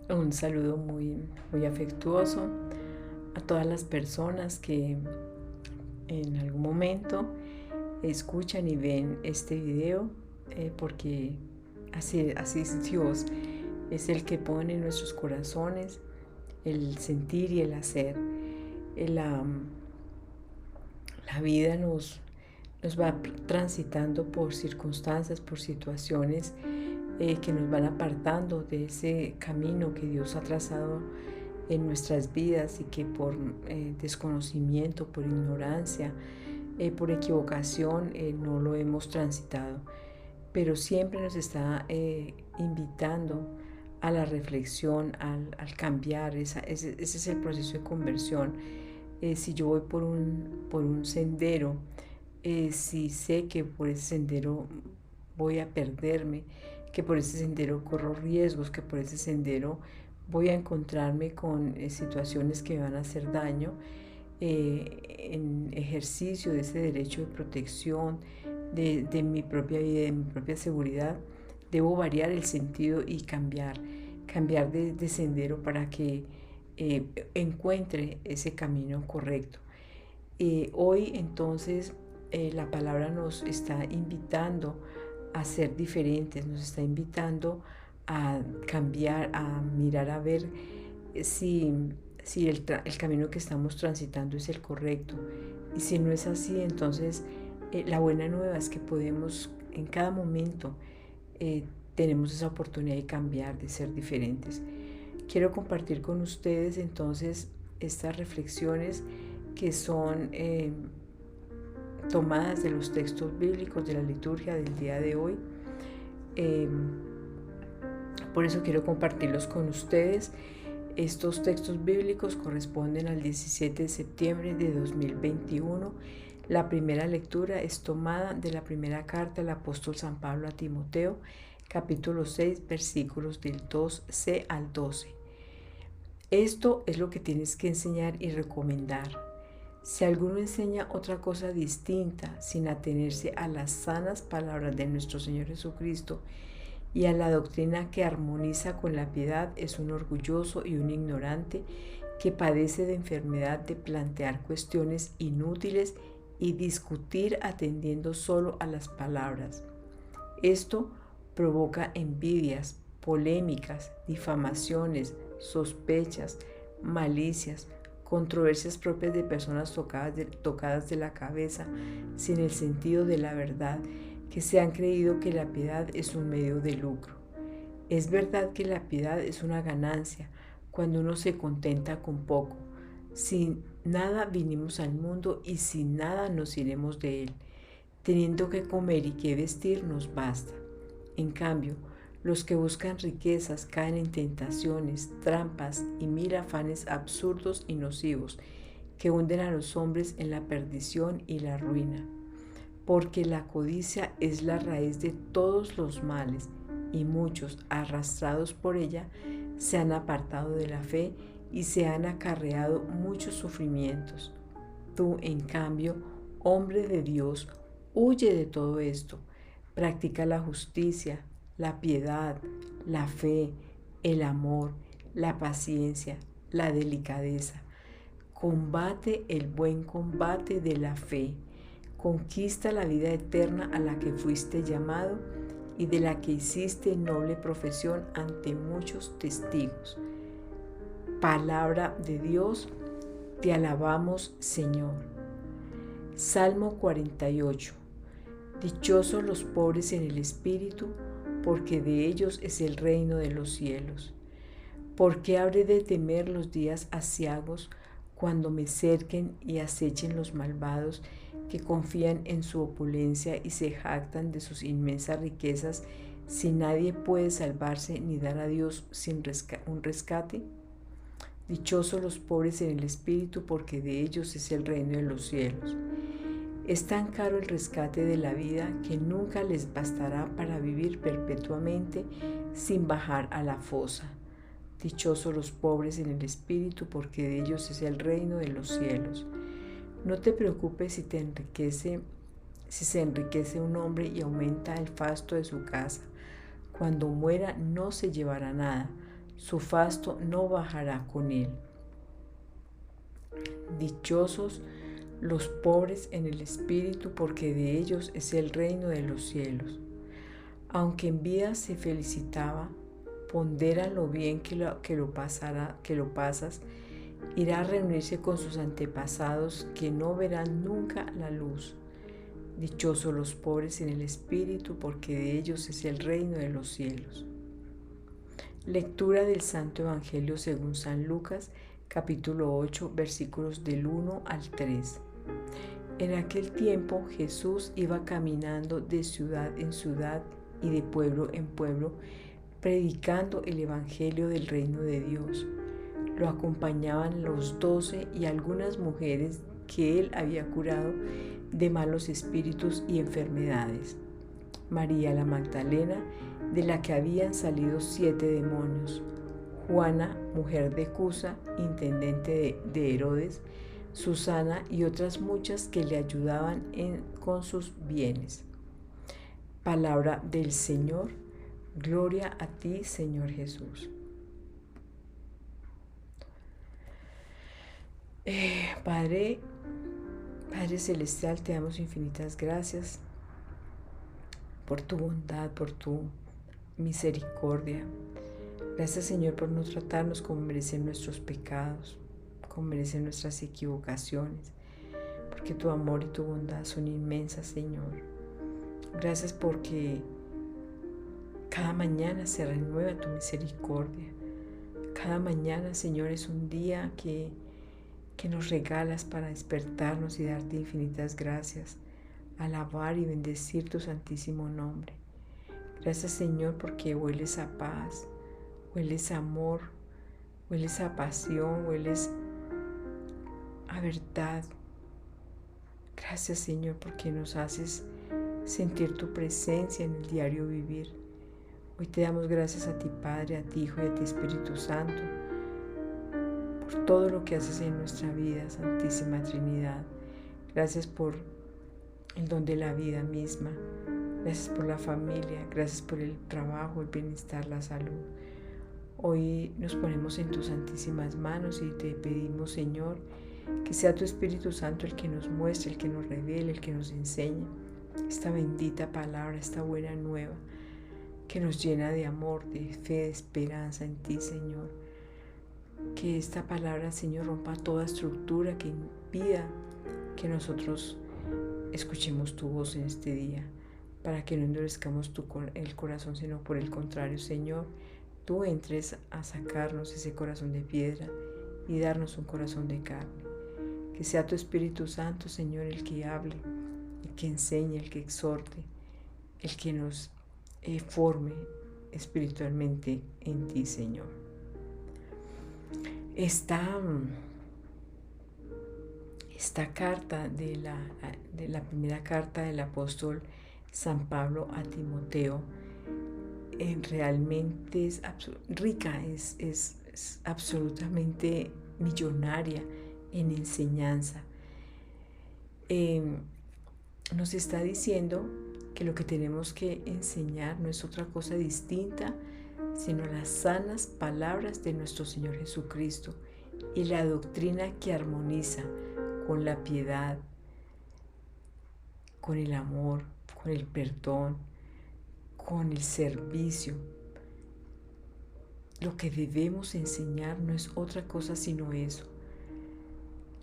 Un saludo muy afectuoso a todas las personas que en algún momento escuchan y ven este video, porque así es Dios, es el que pone en nuestros corazones el sentir y el hacer. La, la vida nos va transitando por circunstancias, por situaciones que nos van apartando de ese camino que Dios ha trazado en nuestras vidas y que por desconocimiento, por ignorancia, por equivocación no lo hemos transitado. Pero siempre nos está invitando a la reflexión, al cambiar. Ese es el proceso de conversión. Si yo voy por un sendero, si sé que por ese sendero voy a perderme, que por ese sendero corro riesgos, que por ese sendero voy a encontrarme con situaciones que me van a hacer daño, en ejercicio de ese derecho de protección de mi propia vida, de mi propia seguridad, debo variar el sentido y cambiar de sendero para que encuentre ese camino correcto. Hoy entonces la palabra nos está invitando a ser diferentes, nos está invitando a cambiar, a mirar a ver si, si el camino que estamos transitando es el correcto. Y si no es así, entonces la buena nueva es que podemos en cada momento, eh, tenemos esa oportunidad de cambiar, de ser diferentes. Quiero compartir con ustedes entonces estas reflexiones que son tomadas de los textos bíblicos de la liturgia del día de hoy. Eh, por eso quiero compartirlos con ustedes. Estos textos bíblicos corresponden al 17 de septiembre de 2021. La primera lectura es tomada de la primera carta del apóstol San Pablo a Timoteo, capítulo 6, versículos del 2c al 12. Esto es lo que tienes que enseñar y recomendar. Si alguno enseña otra cosa distinta sin atenerse a las sanas palabras de nuestro Señor Jesucristo y a la doctrina que armoniza con la piedad, es un orgulloso y un ignorante que padece de enfermedad de plantear cuestiones inútiles y discutir atendiendo solo a las palabras. Esto provoca envidias, polémicas, difamaciones, sospechas, malicias, controversias propias de personas tocadas de la cabeza, sin el sentido de la verdad, que se han creído que la piedad es un medio de lucro. Es verdad que la piedad es una ganancia cuando uno se contenta con poco. Sin nada vinimos al mundo y sin nada nos iremos de él. Teniendo que comer y que vestir nos basta. En cambio, los que buscan riquezas caen en tentaciones, trampas y mil afanes absurdos y nocivos que hunden a los hombres en la perdición y la ruina. Porque la codicia es la raíz de todos los males y muchos, arrastrados por ella, se han apartado de la fe y se han acarreado muchos sufrimientos. Tú, en cambio, hombre de Dios, huye de todo esto. Practica la justicia, la piedad, la fe, el amor, la paciencia, la delicadeza. Combate el buen combate de la fe. Conquista la vida eterna a la que fuiste llamado y de la que hiciste noble profesión ante muchos testigos. Palabra de Dios, te alabamos, Señor. Salmo 48. Dichosos los pobres en el espíritu, porque de ellos es el reino de los cielos. ¿Por qué habré de temer los días aciagos cuando me cerquen y acechen los malvados que confían en su opulencia y se jactan de sus inmensas riquezas, si nadie puede salvarse ni dar a Dios sin un rescate? Dichosos los pobres en el espíritu, porque de ellos es el reino de los cielos. Es tan caro el rescate de la vida que nunca les bastará para vivir perpetuamente sin bajar a la fosa. Dichosos los pobres en el espíritu, porque de ellos es el reino de los cielos. No te preocupes si se enriquece un hombre y aumenta el fasto de su casa. Cuando muera no se llevará nada. su fasto no bajará con él. Dichosos los pobres en el espíritu, porque de ellos es el reino de los cielos. Aunque en vida se felicitaba, pondera lo bien que lo pasas, irá a reunirse con sus antepasados que no verán nunca la luz. Dichosos los pobres en el espíritu, porque de ellos es el reino de los cielos. Lectura del Santo Evangelio según San Lucas, capítulo 8, versículos del 1 al 3. En aquel tiempo Jesús iba caminando de ciudad en ciudad y de pueblo en pueblo, predicando el Evangelio del reino de Dios. Lo acompañaban los 12 y algunas mujeres que él había curado de malos espíritus y enfermedades. María la Magdalena, de la que habían salido 7 demonios. Juana, mujer de Cusa, intendente de Herodes, Susana y otras muchas que le ayudaban con sus bienes. Palabra del Señor. Gloria a ti, Señor Jesús. Padre Celestial, te damos infinitas gracias por tu bondad, por tu misericordia. Gracias, Señor, por no tratarnos como merecen nuestros pecados, como merecen nuestras equivocaciones, porque tu amor y tu bondad son inmensas, Señor. Gracias porque cada mañana se renueva tu misericordia. Cada mañana, Señor, es un día que nos regalas para despertarnos y darte infinitas gracias, alabar y bendecir tu santísimo nombre. Gracias, Señor, porque hueles a paz, hueles a amor, hueles a pasión, hueles a verdad. Gracias, Señor, porque nos haces sentir tu presencia en el diario vivir. Hoy te damos gracias a ti, Padre, a ti, Hijo y a ti, Espíritu Santo, por todo lo que haces en nuestra vida, Santísima Trinidad. Gracias por el don de la vida misma. Gracias por la familia. Gracias por el trabajo, el bienestar, la salud. Hoy nos ponemos en tus santísimas manos y te pedimos, Señor, que sea tu Espíritu Santo el que nos muestre, el que nos revele, el que nos enseñe esta bendita palabra, esta buena nueva, que nos llena de amor, de fe, de esperanza en ti, Señor. Que esta palabra, Señor, rompa toda estructura que impida que nosotros escuchemos tu voz en este día, para que no endurezcamos el corazón, sino por el contrario, Señor, tú entres a sacarnos ese corazón de piedra y darnos un corazón de carne. Que sea tu Espíritu Santo, Señor, el que hable, el que enseñe, el que exhorte, el que nos forme espiritualmente en ti, Señor. Esta carta de la primera carta del apóstol San Pablo a Timoteo realmente es rica, es absolutamente millonaria en enseñanza. Nos está diciendo que lo que tenemos que enseñar no es otra cosa distinta sino las sanas palabras de nuestro Señor Jesucristo y la doctrina que armoniza con la piedad, con el amor, con el perdón, con el servicio. Lo que debemos enseñar no es otra cosa sino eso.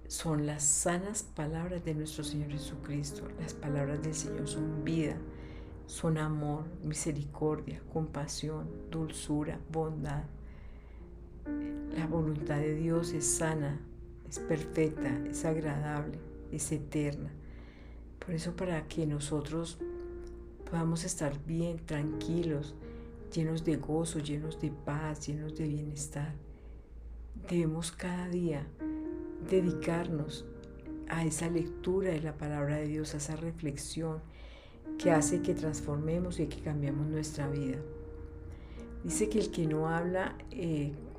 Son las sanas palabras de nuestro Señor Jesucristo. Las palabras del Señor son vida, son amor, misericordia, compasión, dulzura, bondad. La voluntad de Dios es sana, es perfecta, es agradable, es eterna. Por eso, para que nosotros podamos estar bien, tranquilos, llenos de gozo, llenos de paz, llenos de bienestar, debemos cada día dedicarnos a esa lectura de la palabra de Dios, a esa reflexión que hace que transformemos y que cambiemos nuestra vida. Dice que el que no habla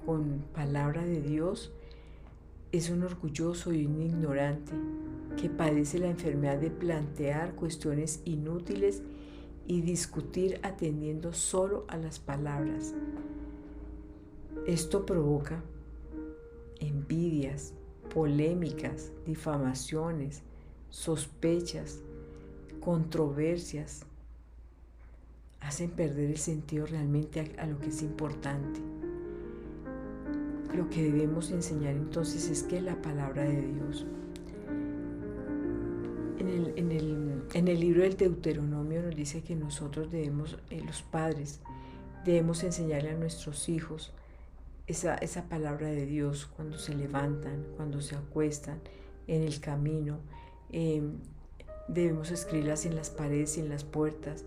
con palabra de Dios es un orgulloso y un ignorante que padece la enfermedad de plantear cuestiones inútiles y discutir atendiendo solo a las palabras. Esto provoca envidias, polémicas, difamaciones, sospechas, controversias. Hacen perder el sentido realmente a lo que es importante. Lo que debemos enseñar entonces es que la palabra de Dios. En el libro del Deuteronomio nos dice que nosotros debemos, los padres, debemos enseñarle a nuestros hijos esa palabra de Dios cuando se levantan, cuando se acuestan, en el camino. Debemos escribirlas en las paredes y en las puertas,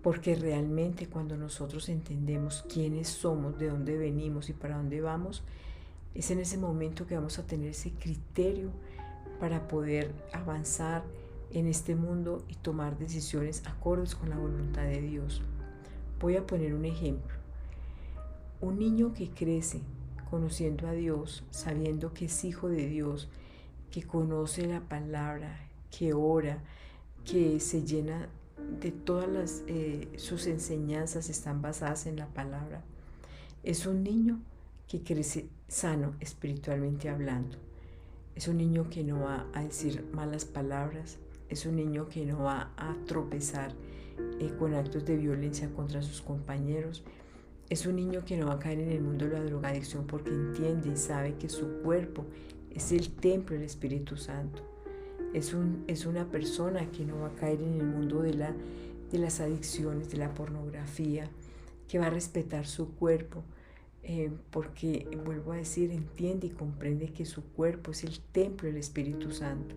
porque realmente cuando nosotros entendemos quiénes somos, de dónde venimos y para dónde vamos, es en ese momento que vamos a tener ese criterio para poder avanzar en este mundo y tomar decisiones acordes con la voluntad de Dios. Voy a poner un ejemplo. Un niño que crece conociendo a Dios, sabiendo que es hijo de Dios, que conoce la palabra, que ora, que se llena de todas sus enseñanzas están basadas en la palabra. Es un niño que crece sano espiritualmente hablando. Es un niño que no va a decir malas palabras. Es un niño que no va a tropezar con actos de violencia contra sus compañeros. Es un niño que no va a caer en el mundo de la drogadicción porque entiende y sabe que su cuerpo es el templo del Espíritu Santo. Es una persona que no va a caer en el mundo de las adicciones, de la pornografía, que va a respetar su cuerpo, porque, vuelvo a decir, entiende y comprende que su cuerpo es el templo del Espíritu Santo.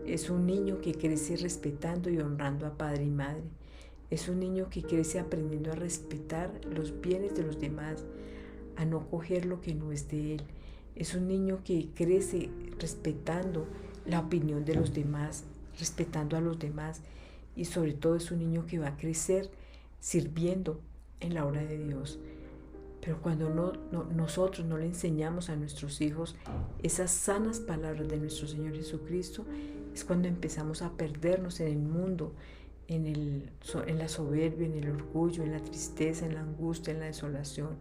Es un niño que crece respetando y honrando a padre y madre. Es un niño que crece aprendiendo a respetar los bienes de los demás, a no coger lo que no es de él. Es un niño que crece respetando la opinión de los demás, respetando a los demás, y sobre todo es un niño que va a crecer sirviendo en la obra de Dios. Pero cuando nosotros no le enseñamos a nuestros hijos esas sanas palabras de nuestro Señor Jesucristo, es cuando empezamos a perdernos en el mundo, en la soberbia, en el orgullo, en la tristeza, en la angustia, en la desolación.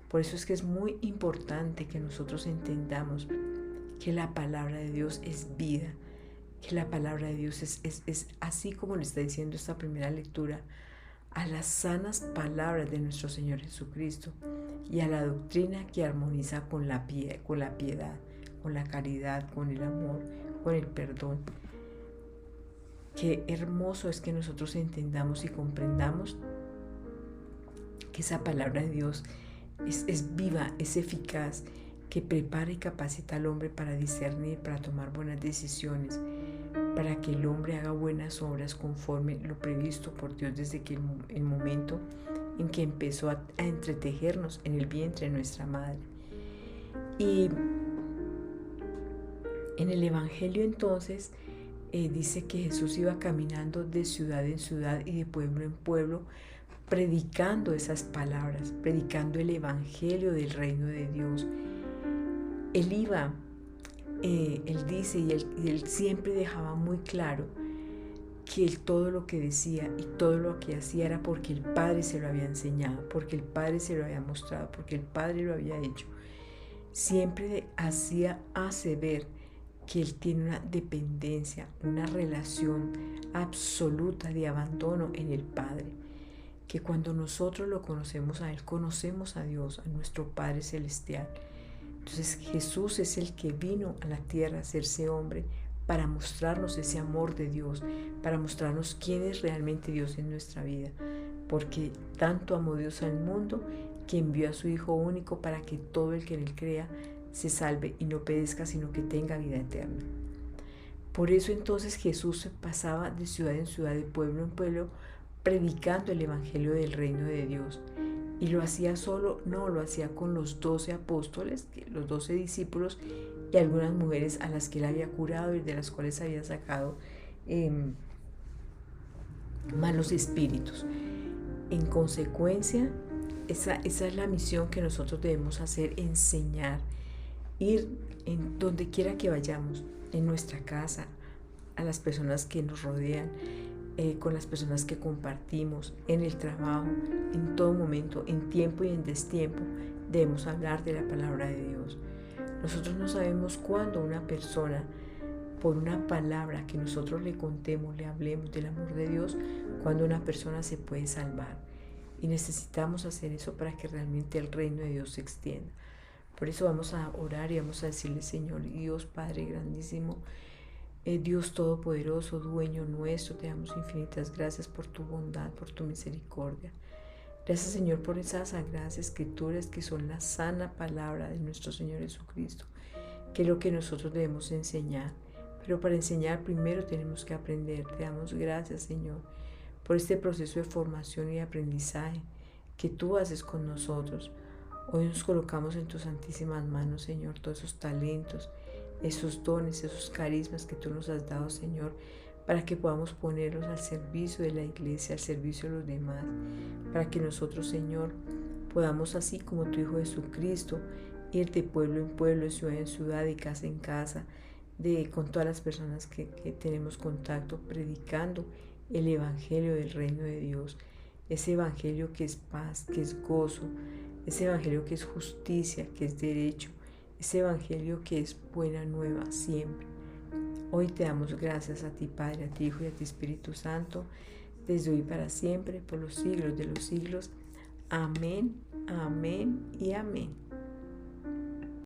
Por eso es que es muy importante que nosotros entendamos que la palabra de Dios es vida, que la palabra de Dios es así como le está diciendo esta primera lectura, a las sanas palabras de nuestro Señor Jesucristo y a la doctrina que armoniza con la piedad, con la caridad, con el amor, con el perdón. Qué hermoso es que nosotros entendamos y comprendamos que esa palabra de Dios es viva, es eficaz, que prepara y capacita al hombre para discernir, para tomar buenas decisiones, para que el hombre haga buenas obras conforme lo previsto por Dios desde el momento en que empezó a entretejernos en el vientre de nuestra madre. Y en el Evangelio entonces dice que Jesús iba caminando de ciudad en ciudad y de pueblo en pueblo, predicando esas palabras, predicando el Evangelio del reino de Dios. Él iba, él dice y él siempre dejaba muy claro que él todo lo que decía y todo lo que hacía era porque el Padre se lo había enseñado, porque el Padre se lo había mostrado, porque el Padre lo había hecho. Siempre hace ver que él tiene una dependencia, una relación absoluta de abandono en el Padre, que cuando nosotros lo conocemos a él, conocemos a Dios, a nuestro Padre Celestial. Entonces Jesús es el que vino a la tierra a hacerse hombre para mostrarnos ese amor de Dios, para mostrarnos quién es realmente Dios en nuestra vida, porque tanto amó Dios al mundo que envió a su Hijo único para que todo el que en él crea se salve y no perezca, sino que tenga vida eterna. Por eso entonces Jesús se pasaba de ciudad en ciudad, de pueblo en pueblo, predicando el Evangelio del reino de Dios. Y lo hacía solo, no, lo hacía con los 12 apóstoles, los 12 discípulos y algunas mujeres a las que él había curado y de las cuales había sacado malos espíritus. En consecuencia, esa es la misión que nosotros debemos hacer, enseñar, ir en donde quiera que vayamos, en nuestra casa, a las personas que nos rodean, con las personas que compartimos, en el trabajo, en todo momento, en tiempo y en destiempo, debemos hablar de la palabra de Dios. Nosotros no sabemos cuándo una persona, por una palabra que nosotros le contemos, le hablemos del amor de Dios, cuando una persona se puede salvar. Y necesitamos hacer eso para que realmente el reino de Dios se extienda. Por eso vamos a orar y vamos a decirle: Señor Dios, Padre grandísimo, Dios todopoderoso, dueño nuestro, te damos infinitas gracias por tu bondad, por tu misericordia. Gracias, Señor, por esas sagradas escrituras que son la sana palabra de nuestro Señor Jesucristo, que es lo que nosotros debemos enseñar. Pero para enseñar primero tenemos que aprender. Te damos gracias, Señor, por este proceso de formación y de aprendizaje que tú haces con nosotros. Hoy nos colocamos en tus santísimas manos, Señor, todos esos talentos, esos dones, esos carismas que tú nos has dado, Señor, para que podamos ponerlos al servicio de la iglesia, al servicio de los demás, para que nosotros, Señor, podamos, así como tu Hijo Jesucristo, ir de pueblo en pueblo, de ciudad en ciudad, de casa en casa, con todas las personas que tenemos contacto, predicando el Evangelio del reino de Dios, ese Evangelio que es paz, que es gozo, ese Evangelio que es justicia, que es derecho, ese Evangelio que es buena nueva siempre. Hoy te damos gracias a ti, Padre, a ti, Hijo y a ti, Espíritu Santo, desde hoy para siempre, por los siglos de los siglos. Amén, amén y amén.